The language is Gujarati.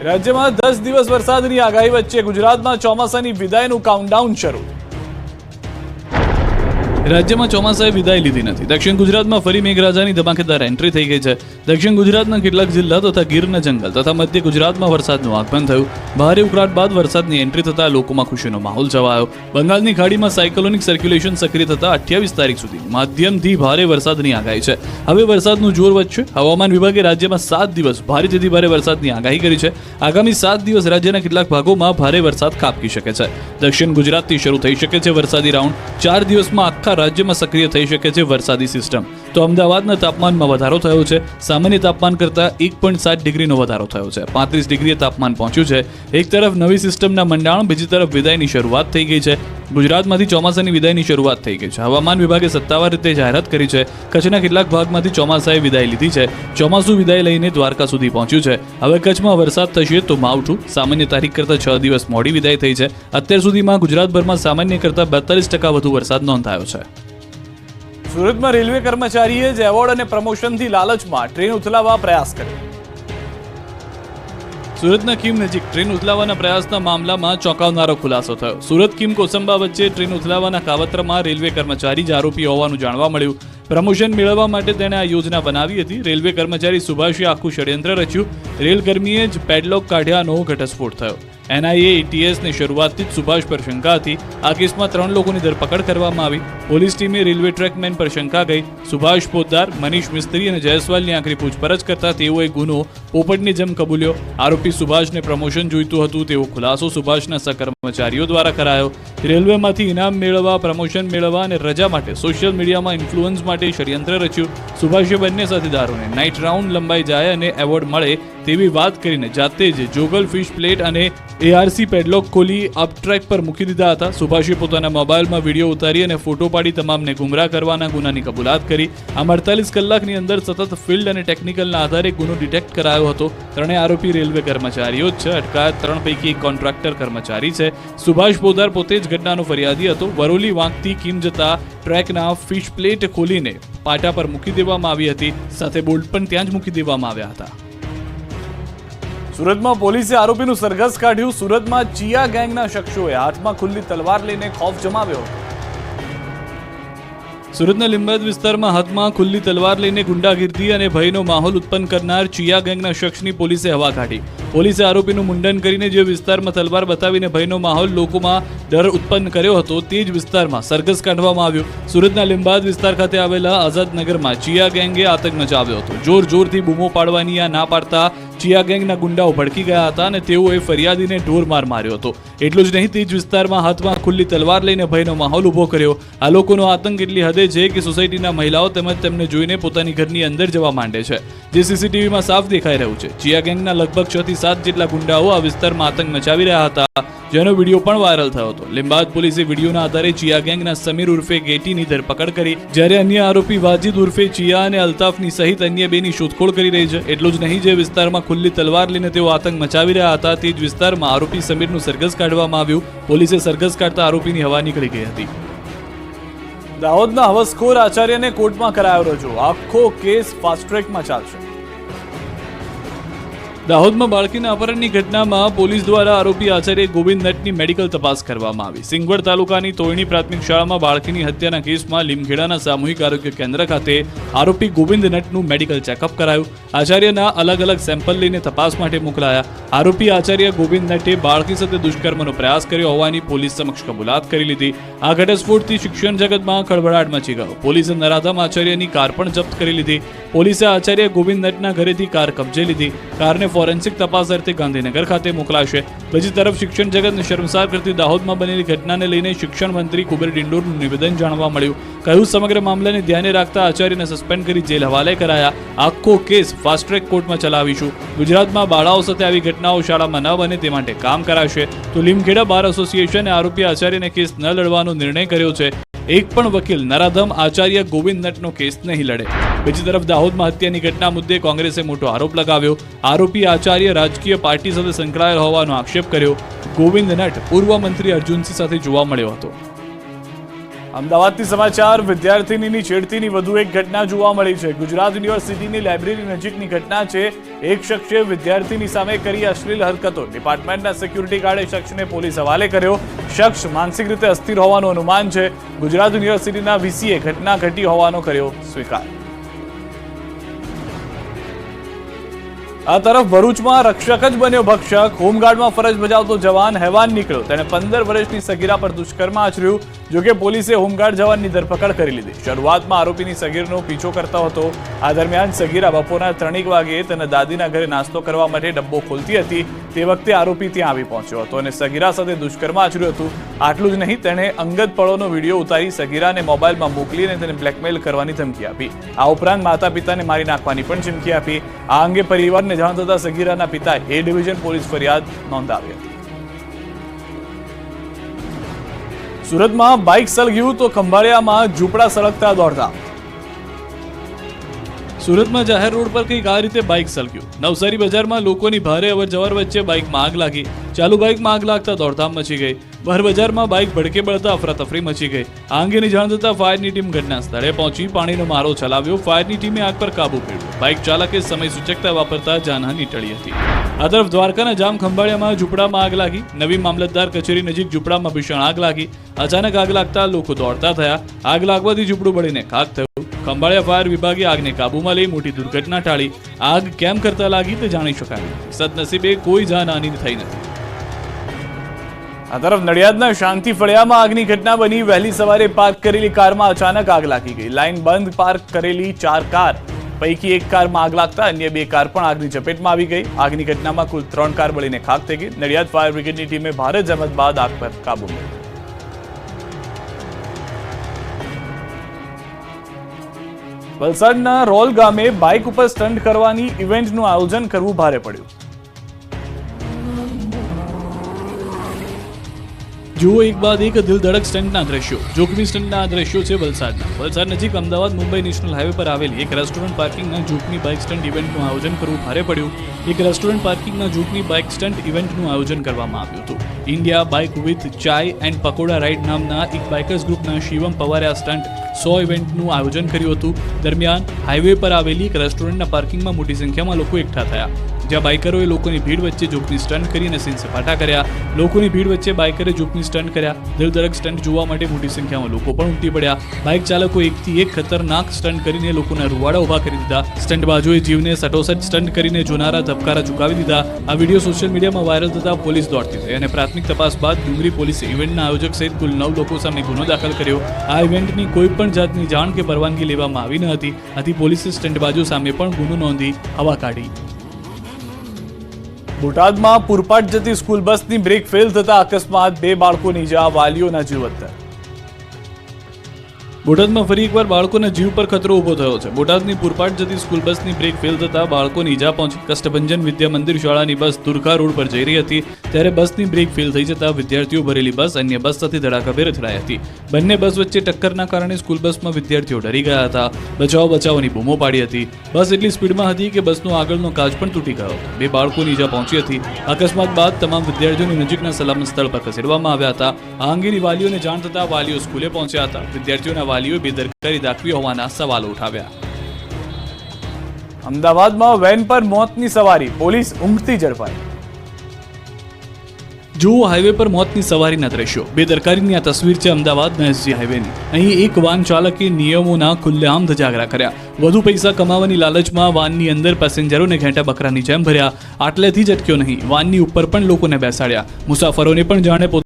રાજ્યમાં 10 દિવસ વરસાદની આગાહી વચ્ચે ગુજરાતમાં ચોમાસાની વિદાયનું કાઉન્ટડાઉન શરૂ. રાજ્યમાં ચોમાસાએ વિદાય લીધી નથી. દક્ષિણ ગુજરાતમાં ફરી મેઘરાજાની ધમાકેદાર એન્ટ્રી થઈ ગઈ છે. દક્ષિણ ગુજરાતના કેટલાક જિલ્લા તથા ગીરના જંગલ તથા મધ્ય ગુજરાતમાં વરસાદનું આગમન થયું. ભારે ઉકળાટ બાદ વરસાદની એન્ટ્રી થતા લોકોમાં ખુશીનો માહોલ છવાયો. બંગાળની ખાડીમાં સાયક્લોનિક સર્ક્યુલેશન સક્રિય થતા 28 તારીખ સુધી માધ્યમથી ભારે વરસાદની આગાહી છે. હવે વરસાદનું જોર વધશે. હવામાન વિભાગે રાજ્યમાં 7 દિવસ ભારેથી ભારે વરસાદની આગાહી કરી છે. આગામી 7 દિવસ રાજ્યના કેટલાક ભાગોમાં ભારે વરસાદ ખાબકી શકે છે. દક્ષિણ ગુજરાતથી શરૂ થઈ શકે છે વરસાદી રાઉન્ડ. 4 દિવસમાં આખા રાજ્યમાં સક્રિય થઈ શકે છે વરસાદી સિસ્ટમ. તો અમદાવાદના તાપમાનમાં વધારો થયો છે. સામાન્ય તાપમાન કરતાં 1.7 ડિગ્રીનો વધારો થયો છે. 35 ડિગ્રીએ તાપમાન પહોંચ્યું છે. એક તરફ નવી સિસ્ટમના મંડાણ, બીજી તરફ વિદાયની શરૂઆત થઈ ગઈ છે. ગુજરાતમાંથી ચોમાસાની વિદાયની શરૂઆત થઈ ગઈ છે. હવામાન વિભાગે સત્તાવાર રીતે જાહેરાત કરી છે. કચ્છના કેટલાક ભાગમાંથી ચોમાસાએ વિદાય લીધી છે. ચોમાસું વિદાય લઈને દ્વારકા સુધી પહોંચ્યું છે. હવે કચ્છમાં વરસાદ થશે તો માવઠું. સામાન્ય તારીખ કરતાં 6 દિવસ મોડી વિદાય થઈ છે. અત્યાર સુધીમાં ગુજરાતભરમાં સામાન્ય કરતાં 42% વધુ વરસાદ નોંધાયો છે. સુરતમાં રેલવે કર્મચારીએ જ એવોર્ડ અને પ્રમોશનથી લાલચમાં ટ્રેન ઉથલાવવા પ્રયાસ કર્યો. સુરતના કીમ નજીક ટ્રેન ઉથલાવવાના પ્રયાસના મામલામાં ચોંકાવનારો ખુલાસો થયો. સુરત કીમ કોસંબા વચ્ચે ટ્રેન ઉથલાવવાના કાવતરામાં રેલવે કર્મચારી જ આરોપી હોવાનું જાણવા મળ્યું. પ્રમોશન મેળવવા માટે તેણે આ યોજના બનાવી હતી. રેલવે કર્મચારી સુભાષે આખું ષડયંત્ર રચ્યું. રેલકર્મીએ જ પેડલોક કાઢ્યાનો ઘટસ્ફોટ થયો. NIA ATSની શરૂઆતથી જ સુભાષ પર શંકા હતી. આ કેસમાં 3 લોકોની ધરપકડ કરવામાં આવી. પોલીસ ટીમે રેલવે ટ્રેકમેન પર શંકા ગઈ. સુભાષ પોદ્દાર, મનીષ મિસ્ત્રી અને જયસ્વાલની આખરી પૂછપરછ કરતા તેઓએ ગુનો પોપટની જેમ કબૂલ્યો. આરોપી સુભાષને પ્રમોશન જોઈતું હતું તેવો ખુલાસો સુભાષના સહકર્મચારીઓ દ્વારા કરાયો. રેલવેમાંથી ઇનામ મેળવવા, પ્રમોશન મેળવવા અને રજા માટે સોશિયલ મીડિયામાં ઇન્ફ્લુઅન્સ માટે ષડયંત્ર રચ્યું. સુભાષે બંને સાથીદારોને નાઇટ રાઉન્ડ લંબાઈ જાય અને એવોર્ડ મળે તેવી વાત કરીને જાતે જ જોગલ ફિશ પ્લેટ અને ARC પેડલોક ખોલી અપટ્રેક પર મૂકી દીધા હતા. સુભાષે પોતાના મોબાઈલમાં વિડીયો ઉતારી અને ફોટો પાડી તમામને ગુમરાહ કરવાના ગુનાની કબૂલાત કરી. આમ 48 કલાકની અંદર સતત ફિલ્ડ અને ટેકનિકલના આધારે ગુનો ડિટેક્ટ કરાયો હતો. ત્રણેય આરોપી રેલવે કર્મચારીઓ જ છે. અટકાયત 3 પૈકી એક કોન્ટ્રાક્ટર કર્મચારી છે. સુભાષ પોદાર પોતે જ ઘટનાનો ફરિયાદી હતો. વરોલી વાંકથી કીમ જતા ટ્રેકના ફિશ પ્લેટ ખોલીને પાટા પર મૂકી દેવામાં આવી હતી. સાથે બોલ્ટ પણ ત્યાં જ મૂકી દેવામાં આવ્યા હતા. સુરતમાં પોલીસે આરોપીનું સરઘસ કાઢ્યું. સુરતમાં ચિયા ગેંગના શખ્સોએ હાથમાં ખુલ્લી તલવાર લઈને ખૌફ જમાવ્યો. સુરતના લીંબાયત વિસ્તારમાં હાથમાં ખુલ્લી તલવાર લઈને ગુંડાગીર્દી અને ભયનો માહોલ ઉત્પન્ન કરનાર ચિયા ગેંગના શખ્સની પોલીસે હવા કાઢી. પોલીસે આરોપીનું મુંડન કરીને જે વિસ્તારમાં તલવાર બતાવીને ભયનો માહોલ લોકોમાં ડર ઉત્પન્ન કર્યો હતો તે જ વિસ્તારમાં સરઘસ કાઢવામાં આવ્યો. સુરતના લીંબાયત વિસ્તાર ખાતે આવેલા આઝાદનગરમાં ચિયા ગેંગે આતંક મચાવ્યો હતો. જોરથી બૂમો પાડવાની આ ના પાડતા ચિયા ગેંગના ગુંડાઓ ભડકી ગયા હતા અને તેઓએ ફરિયાદીને ઢોરમાર માર્યો હતો. એટલું જ નહીં, તે જ વિસ્તારમાં હાથમાં ખુલ્લી તલવાર લઈને ભયનો માહોલ ઊભો કર્યો. આ લોકોનો આતંક એટલી હદે છે કે સોસાયટીના મહિલાઓ તેમજ તેમને જોઈને પોતાની ઘરની અંદર જવા માંડે છે, જે CCTVમાં સાફ દેખાઈ રહ્યું છે. ચિયા ગેંગના લગભગ 6 થી 7 જેટલા ગુંડાઓ આ વિસ્તારમાં આતંક મચાવી રહ્યા હતા, જેનો વિડીયો પણ વાયરલ થયો હતો. લીંબાયત પોલીસે વિડીયોના આધારે ચિયા ગેંગના સમીર ઉર્ફે ગેટીની ધરપકડ કરી, જ્યારે અન્ય આરોપી વાજીદ ઉર્ફે ચિયા અને અલ્તાફની સહિત અન્ય 2ની શોધખોળ કરી રહી છે. એટલું જ નહીં, જે વિસ્તારમાં ખુલ્લી તલવાર લઈને તેઓ આતંક મચાવી રહ્યા હતા તે જ વિસ્તારમાં આરોપી સમીરનું સરઘસ કાઢવામાં આવ્યું. પોલીસે સરઘસ કાઢતા આરોપીની હવા નીકળી ગઈ હતી. દાહોદના હવસખોર આચાર્યને કોર્ટમાં કરાયો રજૂ. આખો કેસ ફાસ્ટ ટ્રેકમાં ચાલશે. દાહોદમાં બાળકીના અપહરણની ઘટનામાં પોલીસ દ્વારા આરોપી આચાર્ય ગોવિંદ નટની મેડિકલ તપાસ કરવામાં આવી. સિંગવડ તાલુકાની તોયણી પ્રાથમિક શાળામાં બાળકીની હત્યાના કેસમાં લીમખેડાના સામૂહિક આરોગ્ય કેન્દ્ર ખાતે આરોપી ગોવિંદ નટનું મેડિકલ ચેકઅપ કરાયું. આચાર્યના અલગ સેમ્પલ લઈને તપાસ માટે મોકલાયા. આરોપી આચાર્ય ગોવિંદ નટે બાળકી સાથે દુષ્કર્મનો પ્રયાસ કર્યો હોવાની પોલીસ સમક્ષ કબૂલાત કરી લીધી. આ ઘટસ્ફોટથી શિક્ષણ જગતમાં ખળભળાટ મચી ગયો. પોલીસે નરાધમ આચાર્યની કાર પણ જપ્ત કરી લીધી. પોલીસે આચાર્ય ગોવિંદ નટના ઘરેથી કાર કબજે લીધી. કારને ફોરેન્સિક તપાસ અર્થે ગાંધીનગર ખાતે મોકલાશે. બીજી તરફ શિક્ષણ જગતને શર્મસાર કરતી દાહોદમાં બનેલી ઘટનાને લઈને શિક્ષણ મંત્રી કુબેર ડિંડોરનું નિવેદન જાણવા મળ્યું. કહ્યું, સમગ્ર મામલાને ધ્યાને રાખતા આચાર્યને સસ્પેન્ડ કરી જેલ હવાલે કરાયા. આખો કેસ ફાસ્ટ ટ્રેક કોર્ટમાં ચલાવીશું. ગુજરાતમાં બાળાઓ સાથે આવી ઘટનાઓ શાળામાં ન બને તે માટે કામ કરાશે. તો લીમખેડા બાર એસોસિએશને આરોપી આચાર્યને કેસ ન લડવાનો નિર્ણય કર્યો છે. એક પણ વકીલ નરાધમ આચાર્ય ગોવિંદ નટનો કેસ નહીં લડે. બીજી તરફ દાહોદમાં હત્યાની ઘટના મુદ્દે કોંગ્રેસે મોટો આરોપ લગાવ્યો. આરોપી આચાર્ય રાજકીય પાર્ટી સાથે સંકળાયેલ હોવાનો આક્ષેપ કર્યો. ગોવિંદ નટ પૂર્વ મંત્રી અર્જુનસિંહ સાથે જોવા મળ્યો હતો. અમદાવાદથી સમાચાર. વિદ્યાર્થીનીની છેડતીની વધુ એક ઘટના જોવા મળી છે. ગુજરાત યુનિવર્સિટીની લાઇબ્રેરી નજીકની ઘટના છે. એક શખ્સે વિદ્યાર્થીની સામે કરી અશ્લીલ હરકતો. ડિપાર્ટમેન્ટના સિક્યુરિટી ગાર્ડે શખ્સને પોલીસ હવાલે કર્યો. શખ્સ માનસિક રીતે અસ્થિર હોવાનું અનુમાન છે. ગુજરાત યુનિવર્સિટીના વીસીએ ઘટના ઘટી હોવાનો કર્યો સ્વીકાર. આ તરફ ભરૂચમાં રક્ષક જ બન્યો ભક્ષક. હોમગાર્ડમાં ફરજ બજાવતો જવાન હેવાન નીકળ્યો. તેણે 15 વર્ષની સગીરા પર દુષ્કર્મ આચર્યું. જોકે પોલીસે હોમગાર્ડ જવાનની ધરપકડ કરી લીધી. શરૂઆતમાં આરોપીની સગીરનો પીછો કરતો હતો. આ દરમિયાન સગીરા બપોરના 3 વાગે તેના દાદીના ઘરે નાસ્તો કરવા માટે ડબ્બો ખોલતી હતી. તે વખતે આરોપી ત્યાં આવી પહોંચ્યો હતો અને સગીરા સાથે દુષ્કર્મ આચર્યું હતું. આટલું જ નહીં, તેણે અંગત પળોનો વિડીયો ઉતારી સગીરાને મોબાઈલમાં મોકલીને તેને બ્લેકમેલ કરવાની ધમકી આપી. આ ઉપરાંત માતા પિતાને મારી નાખવાની પણ ચીમકી આપી. આ અંગે પરિવારને જાણ થતા સગીરાના પિતાએ એ ડિવિઝન પોલીસ ફરિયાદ નોંધાવી હતી. સુરતમાં બાઇક સળગ્યું તો ખંભાળિયામાં ઝૂંપડા સળગતા દોડધામ. સુરતમાં જાહેર રોડ પર કંઈક આ રીતે બાઇક સળગ્યું. નવસારી બજારમાં લોકોની ભારે અવરજવર વચ્ચે બાઇકમાં આગ લાગી. ચાલુ બાઇકમાં આગ લાગતા દોડધામ મચી ગઈ. બહાર બજારમાં બાઇક ભડકે બળતા અફરાતફરી મચી ગઈ. આ અંગેની જાણ થતાં ફાયરની ટીમ ઘટના સ્થળે પહોંચી પાણીનો મારો ચલાવ્યો. ફાયરની ટીમે આગ પર કાબુ મેળવ્યો. બાઇક ચાલકે સમય સૂચકતા વાપરતા જાનહાની ટળી હતી. આ તરફ દ્વારકાના જામ ખંભાળિયામાં ઝૂંપડામાં આગ લાગી. નવી મામલતદાર કચેરી નજીક ઝૂંપડામાં ભીષણ આગ લાગી. અચાનક આગ લાગતા લોકો દોડતા થયા. આગ લાગવાથી ઝૂંપડું બળીને ખાખ થયું. ખંભાળિયા ફાયર વિભાગે આગને કાબૂમાં લઈ મોટી દુર્ઘટના ટાળી. આગ કેમ કરતા લાગી તે જાણી શકાય. સદનસીબે કોઈ જાનહાની થઈ નથી. આ તરફ નડિયાદના શાંતિ ફળિયામાં આગની ઘટના બની. વહેલી સવારે પાર્ક કરેલી કારમાં અચાનક આગ લાગી ગઈ. લાઇન બંધ પાર્ક કરેલી 4 કાર પૈકી એક કારમાં આગ લાગતા અન્ય 2 કાર પણ આગની ચપેટમાં આવી ગઈ. આગની ઘટનામાં કુલ 3 કાર બળીને ખાખ થઈ ગઈ. નડિયાદ ફાયર બ્રિગેડની ટીમે ભારે જહેમત બાદ આગ પર કાબુ મેળવ્યો. વલસાડના રોલ ગામે બાઇક ઉપર સ્ટન્ટ કરવાની ઇવેન્ટનું આયોજન કરવું ભારે પડ્યું. જુઓ એક બાદ એક દિલધડક સ્ટન્ટના દ્રશ્યો. જોખમી સ્ટન્ટના આ દ્રશ્યો છે વલસાડના. વલસાડ નજીક અમદાવાદ મુંબઈ નેશનલ હાઈવે પર આવેલી એક રેસ્ટોરન્ટ પાર્કિંગના જોખમી બાઇક સ્ટન્ટ ઇવેન્ટનું આયોજન કરવું ભારે પડ્યું. એક રેસ્ટોરન્ટ પાર્કિંગના જોખમી બાઇક સ્ટન્ટ ઇવેન્ટનું આયોજન કરવામાં આવ્યું હતું. ઇન્ડિયા બાઇક વિથ ચાય એન્ડ પકોડા રાઇડ નામના એક બાઇકર્સ ગ્રુપના શિવમ પવારે આ સ્ટન્ટ 100 ઇવેન્ટનું આયોજન કર્યું હતું. દરમિયાન હાઈવે પર આવેલી એક રેસ્ટોરન્ટના પાર્કિંગમાં મોટી સંખ્યામાં લોકો એકઠા થયા. જ્યાં બાઇકરોએ લોકોની ભીડ વચ્ચે જોખમી સ્ટન્ટ કરીને સીન સપાટા કર્યા. લોકોની ભીડ વચ્ચે બાઇકરે જોખમી સ્ટન્ટ કર્યા. દિલધડક સ્ટન્ટ જોવા માટે મોટી સંખ્યામાં લોકો પણ ઉમટી પડ્યા. બાઇક ચાલકો એકથી એક ખતરનાક સ્ટન્ટ કરીને લોકોના રૂવાડા ઉભા કરી દીધા. સ્ટન્ટબાજોએ જીવને સટોસટ સ્ટન્ટ કરીને જોનારા ધબકારા ચૂકાવી દીધા. આ વિડીયો સોશિયલ મીડિયામાં વાયરલ થતા પોલીસ દોડતી થઈ અને પ્રાથમિક તપાસ બાદ ડુંગરી પોલીસે ઇવેન્ટના આયોજક સહિત કુલ 9 લોકો સામે ગુનો દાખલ કર્યો. આ ઇવેન્ટની કોઈ પણ જાતની જાણ કે પરવાનગી લેવામાં આવી ન હતી. આથી પોલીસે સ્ટન્ટબાજો સામે પણ ગુનો નોંધી હવા કાઢી. બોટાદમાં પૂરપાટ જતી સ્કૂલ બસની બ્રેક ફેલ થતા અકસ્માત. 2 બાળકોની ઇજા, વાલીઓના જીવ અદ્ધર. બોટાદમાં ફરી એકવાર બાળકોના જીવ પર ખતરો ઉભો થયો છે. બોટાદની પૂરપાટ જતી સ્કૂલ બસની બ્રેક ફેલ થતા બાળકોની ઇજા પહોંચી. કષ્ટભંજન વિદ્યા મંદિર શાળાની બસ દુર્ગા રોડ પર જઈ રહી હતી ત્યારે બસની બ્રેક ફેલ થઈ જતા વિદ્યાર્થીઓ ભરેલી બસ અન્ય બસ સાથે ધડાકાભેર અથડાઈ હતી. બંને બસ વચ્ચે ટક્કરના કારણે સ્કૂલ બસમાં વિદ્યાર્થીઓ ડરી ગયા હતા. બચાવની બૂમો પાડી હતી. બસ એટલી સ્પીડમાં હતી કે બસનો આગળનો કાચ પણ તૂટી ગયો હતો. 2 બાળકોની ઇજા પહોંચી હતી. અકસ્માત બાદ તમામ વિદ્યાર્થીઓને નજીકના સલામત સ્થળ પર ખસેડવામાં આવ્યા હતા. આ અંગેની વાલીઓને જાણ થતા વાલીઓ સ્કૂલે પહોંચ્યા હતા. વિદ્યાર્થીઓના વાલીઓએ બેદરકારી દાખવી હોવાના સવાલો ઉઠાવ્યા. અમદાવાદમાં વેન પર મોતની સવારી, પોલીસ ઊંઘતી ઝડપાઈ. જુઓ હાઈવે પર મોતની સવારીના દ્રશ્યો. બેદરકારીની આ તસવીર છે અમદાવાદના એસજી હાઈવેની. અહીં એક વાન ચાલકે નિયમોના ખુલ્લેઆમ ધજાગરા કર્યા. વધુ પૈસા કમાવાની લાલચમાં વાનની અંદર પેસેન્જરોને ઘેંટા બકરાની જેમ ભર્યા. આટલેથી જ અટક્યો નહીં, વાનની ઉપર પણ લોકોને બેસાડ્યા. મુસાફરોને પણ જાણે